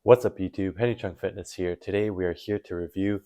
What's up YouTube, Honeycomb Fitness here. Today we are here to review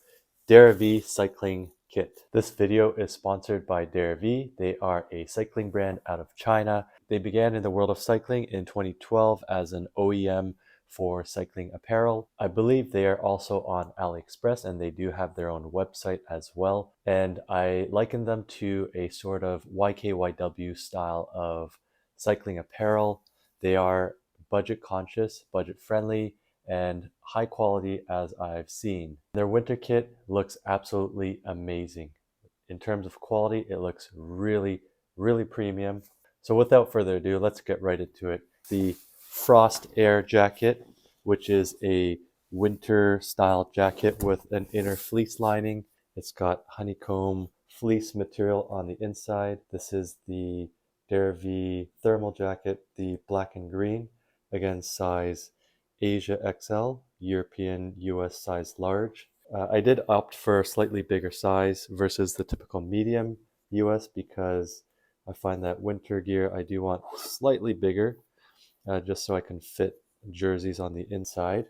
Darevie cycling kit. This video is sponsored by Darevie. They are a cycling brand out of China. They began in the world of cycling in 2012 as an OEM for cycling apparel. I believe they are also on AliExpress and they do have their own website as well. And I liken them to a sort of YKYW style of cycling apparel. They are budget conscious, budget friendly, and high quality as I've seen. Their winter kit looks absolutely amazing. In terms of quality, it looks really premium. So without further ado, let's get right into it. The Frostair Jacket, which is a winter style jacket with an inner fleece lining. It's got honeycomb fleece material on the inside. This is the Darevie thermal jacket, the black and green, again size Asia XL, European US size large. I did opt for a slightly bigger size versus the typical medium US because I find that winter gear I do want slightly bigger just so I can fit jerseys on the inside.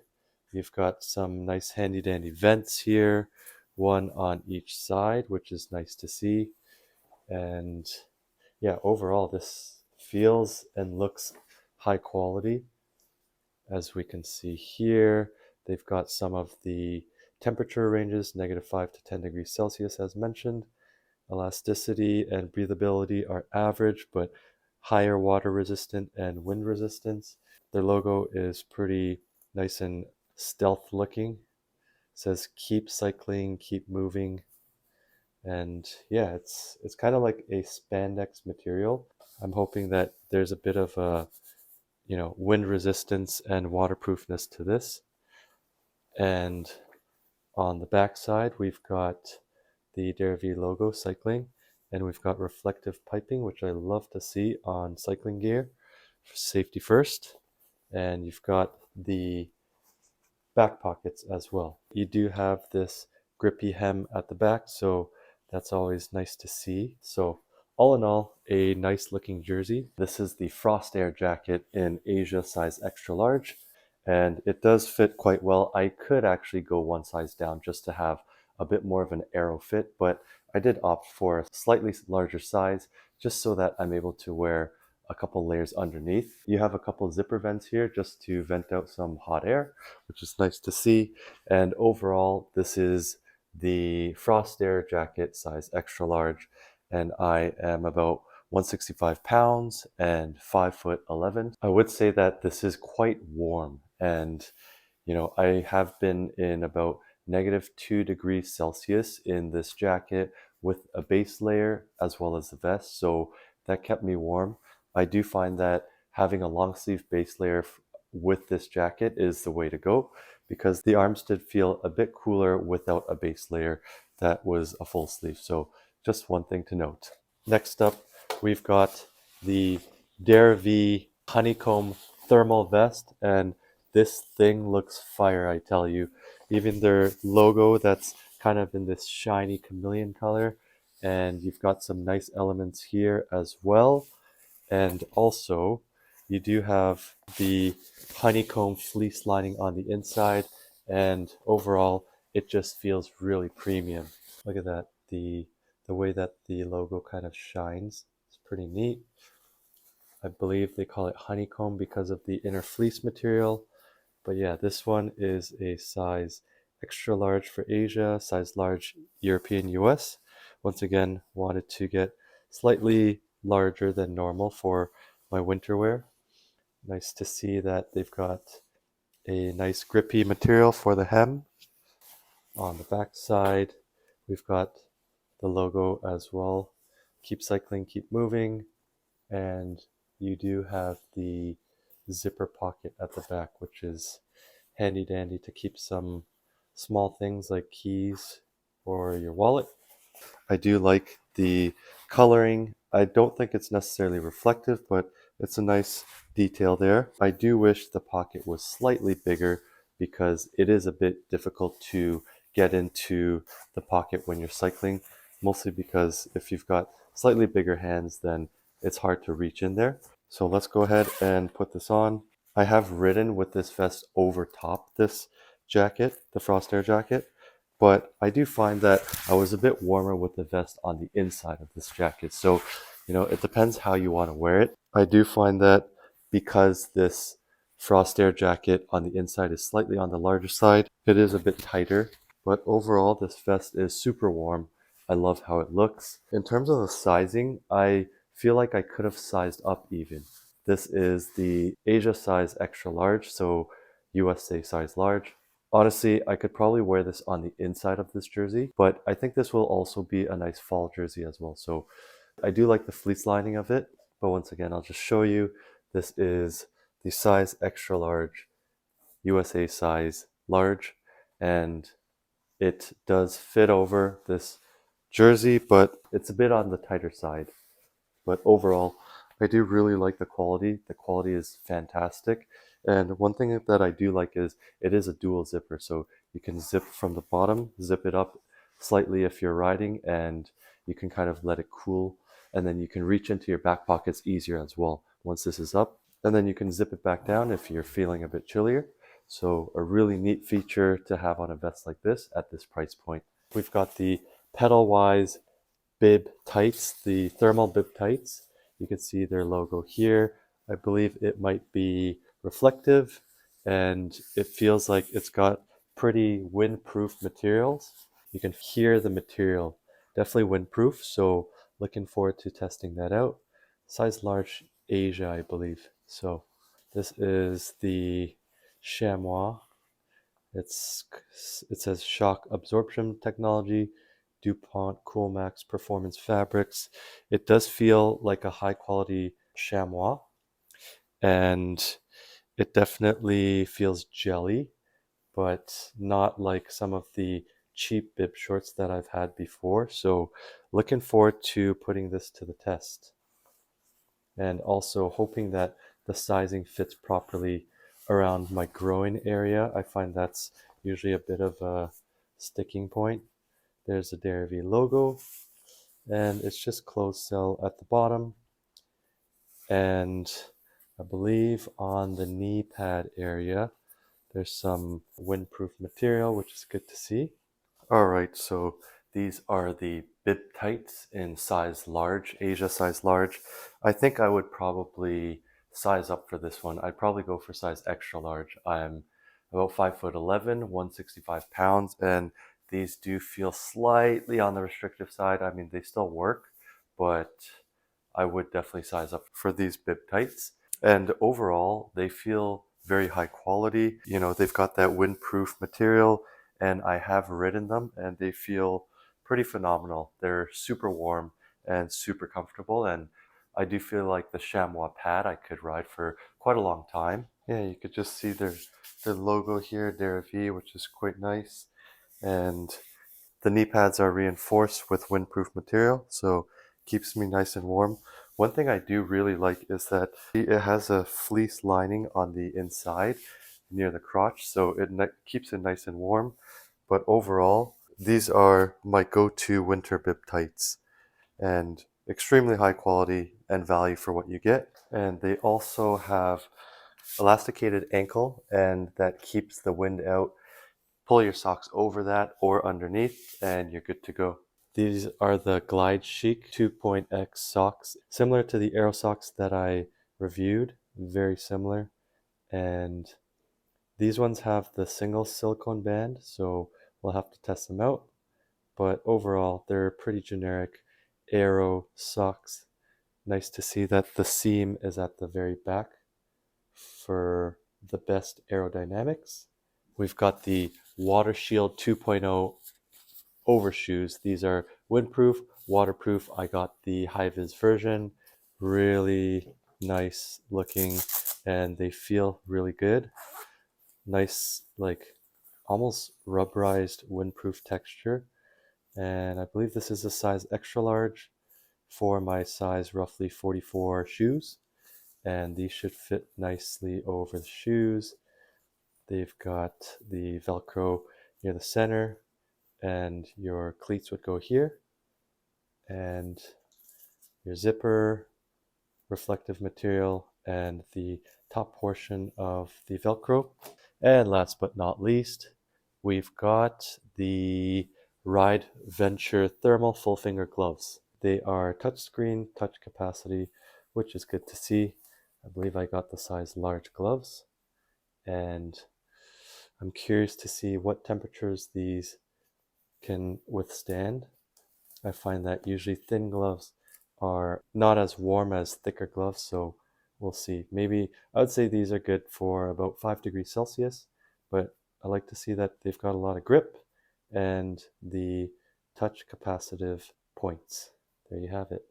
You've got some nice handy dandy vents here, one on each side, which is nice to see. And yeah, overall this feels and looks high quality. As we can see here, they've got some of the temperature ranges, -5 to 10 degrees Celsius as mentioned. Elasticity and breathability are average, but higher water resistant and wind resistance. Their logo is pretty nice and stealth looking. It says keep cycling, keep moving. And yeah, it's kind of like a spandex material. I'm hoping that there's a bit of a wind resistance and waterproofness to this. And on the back side, we've got the Darevie logo cycling, and we've got reflective piping, which I love to see on cycling gear for safety first. And you've got the back pockets as well. You do have this grippy hem at the back, so that's always nice to see. So all in all, a nice looking jersey. This is the Frostair Jacket in Asia size extra large, and it does fit quite well. I could actually go one size down just to have a bit more of an Aero fit, but I did opt for a slightly larger size just so that I'm able to wear a couple layers underneath. You have a couple zipper vents here just to vent out some hot air, which is nice to see. And overall, this is the Frostair Jacket size extra large, and I am about 165 pounds and 5'11". I would say that this is quite warm, and I have been in about -2 degrees Celsius in this jacket with a base layer as well as the vest, so that kept me warm. I do find that having a long sleeve base layer with this jacket is the way to go because the arms did feel a bit cooler without a base layer that was a full sleeve. So just one thing to note. Next up, we've got the Darevie Honeycomb thermal vest, and this thing looks fire, I tell you. Even their logo that's kind of in this shiny chameleon color, and you've got some nice elements here as well. And also, you do have the honeycomb fleece lining on the inside, and overall, it just feels really premium. Look at that, the way that the logo kind of shines. It's pretty neat. I believe they call it honeycomb because of the inner fleece material. But yeah, this one is a size extra large for Asia, size large European US. Once again, wanted to get slightly larger than normal for my winter wear. Nice to see that they've got a nice grippy material for the hem. On the back side, we've got the logo as well. Keep cycling, keep moving. And you do have the zipper pocket at the back, which is handy dandy to keep some small things like keys or your wallet. I do like the coloring. I don't think it's necessarily reflective, but it's a nice detail there. I do wish the pocket was slightly bigger because it is a bit difficult to get into the pocket when you're cycling, mostly because if you've got slightly bigger hands, then it's hard to reach in there. So let's go ahead and put this on. I have ridden with this vest over top this jacket, the Frostair Jacket, but I do find that I was a bit warmer with the vest on the inside of this jacket. So, it depends how you want to wear it. I do find that because this Frostair Jacket on the inside is slightly on the larger side, it is a bit tighter, but overall this vest is super warm. I love how it looks. In terms of the sizing, I feel like I could have sized up even. This is the Asia size extra large, so USA size large. Honestly, I could probably wear this on the inside of this jersey, but I think this will also be a nice fall jersey as well. So I do like the fleece lining of it, but once again, I'll just show you. This is the size extra large, USA size large, and it does fit over this jersey, but it's a bit on the tighter side. But overall, I do really like the quality. The quality is fantastic. And one thing that I do like is it is a dual zipper. So you can zip from the bottom, zip it up slightly if you're riding, and you can kind of let it cool. And then you can reach into your back pockets easier as well once this is up. And then you can zip it back down if you're feeling a bit chillier. So a really neat feature to have on a vest like this at this price point. We've got the Pedalwise bib tights, the thermal bib tights. You can see their logo here. I believe it might be reflective, and it feels like it's got pretty windproof materials. You can hear the material, definitely windproof, so looking forward to testing that out. Size large Asia, I believe. So this is the chamois. It says shock absorption technology, DuPont Coolmax Performance Fabrics. It does feel like a high quality chamois, and it definitely feels jelly, but not like some of the cheap bib shorts that I've had before. So looking forward to putting this to the test, and also hoping that the sizing fits properly around my groin area. I find that's usually a bit of a sticking point. There's the Darevie logo, and it's just closed cell at the bottom. And I believe on the knee pad area, there's some windproof material, which is good to see. All right, so these are the bib tights in size large, Asia size large. I think I would probably size up for this one. I'd probably go for size extra large. I'm about 5'11", 165 pounds, and these do feel slightly on the restrictive side. I mean, they still work, but I would definitely size up for these bib tights. And overall, they feel very high quality. They've got that windproof material, and I have ridden them, and they feel pretty phenomenal. They're super warm and super comfortable, and I do feel like the chamois pad I could ride for quite a long time. Yeah, you could just see their logo here, Darevie, which is quite nice. And the knee pads are reinforced with windproof material, so keeps me nice and warm. One thing I do really like is that it has a fleece lining on the inside near the crotch, so it keeps it nice and warm. But overall, these are my go-to winter bib tights, and extremely high quality and value for what you get. And they also have elasticated ankle, and that keeps the wind out. Pull your socks over that or underneath, and you're good to go. These are the Glidechic 2.x socks, similar to the Aero socks that I reviewed, very similar. And these ones have the single silicone band, so we'll have to test them out. But overall, they're pretty generic Aero socks. Nice to see that the seam is at the very back for the best aerodynamics. We've got the WaterShield 2.0 Overshoes. These are windproof, waterproof. I got the high-vis version. Really nice looking, and they feel really good. Nice, like almost rubberized windproof texture. And I believe this is a size extra large for my size roughly 44 shoes. And these should fit nicely over the shoes. They've got the Velcro near the center, and your cleats would go here, and your zipper, reflective material, and the top portion of the Velcro. And last but not least, we've got the Rideventure thermal full finger gloves. They are touchscreen, touch capacity, which is good to see. I believe I got the size large gloves, and I'm curious to see what temperatures these can withstand. I find that usually thin gloves are not as warm as thicker gloves, so we'll see. Maybe I would say these are good for about 5 degrees Celsius, but I like to see that they've got a lot of grip and the touch capacitive points. There you have it.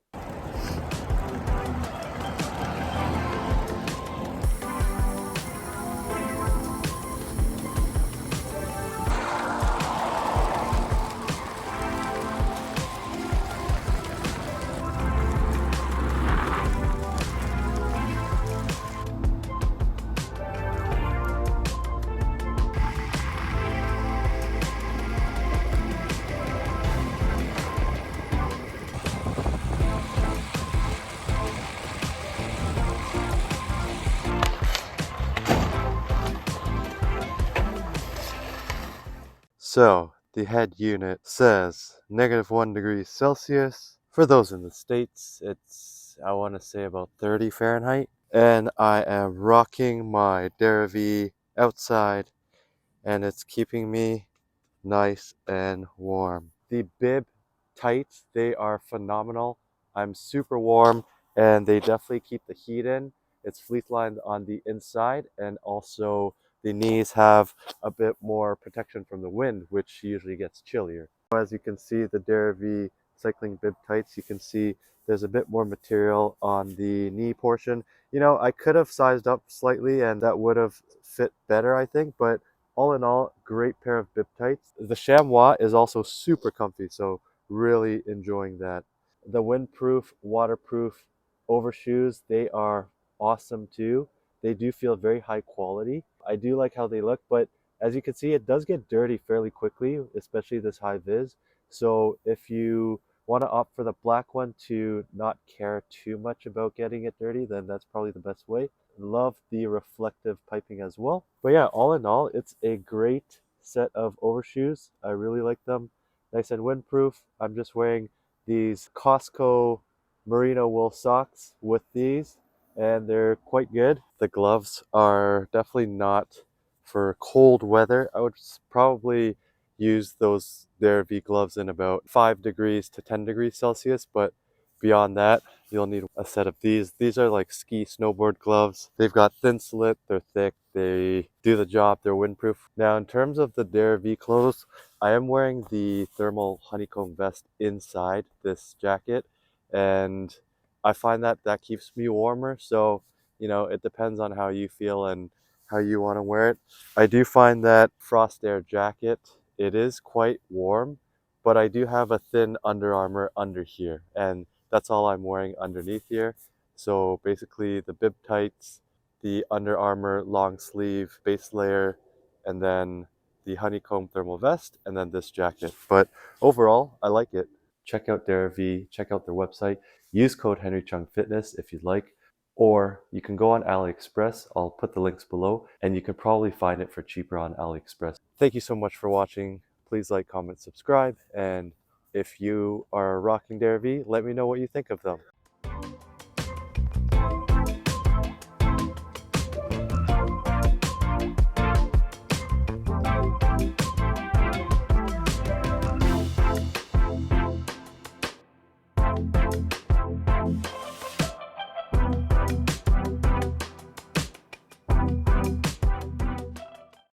So the head unit says -1 degrees Celsius. For those in the States, it's, I want to say, about 30 Fahrenheit. And I am rocking my Darevie outside, and it's keeping me nice and warm. The bib tights, they are phenomenal. I'm super warm, and they definitely keep the heat in. It's fleece lined on the inside, and also the knees have a bit more protection from the wind, which usually gets chillier. As you can see, the Darevie cycling bib tights, you can see there's a bit more material on the knee portion. You know, I could have sized up slightly and that would have fit better, I think, but all in all, great pair of bib tights. The chamois is also super comfy, so really enjoying that. The windproof, waterproof overshoes, they are awesome too. They do feel very high quality. I do like how they look, but as you can see, it does get dirty fairly quickly, especially this high vis. So if you want to opt for the black one to not care too much about getting it dirty, then that's probably the best way. Love the reflective piping as well. But yeah, all in all, it's a great set of overshoes. I really like them. Nice and windproof. I'm just wearing these Costco merino wool socks with these, and they're quite good. The gloves are definitely not for cold weather. I would probably use those Darevie gloves in about 5 degrees to 10 degrees Celsius, but beyond that, you'll need a set of these. These are like ski snowboard gloves. They've got thin slit, they're thick, they do the job, they're windproof. Now in terms of the Darevie clothes, I am wearing the thermal honeycomb vest inside this jacket, and I find that that keeps me warmer. So, you know, it depends on how you feel and how you want to wear it. I do find that Frostair Jacket, it is quite warm, but I do have a thin Under Armour under here, and that's all I'm wearing underneath here. So basically the bib tights, the Under Armour long sleeve base layer, and then the honeycomb thermal vest, and then this jacket. But overall, I like it. Check out Darevie, check out their website. Use code HenryChungFitness if you'd like, or you can go on AliExpress. I'll put the links below, and you can probably find it for cheaper on AliExpress. Thank you so much for watching. Please like, comment, subscribe, and if you are rocking Darevie, let me know what you think of them.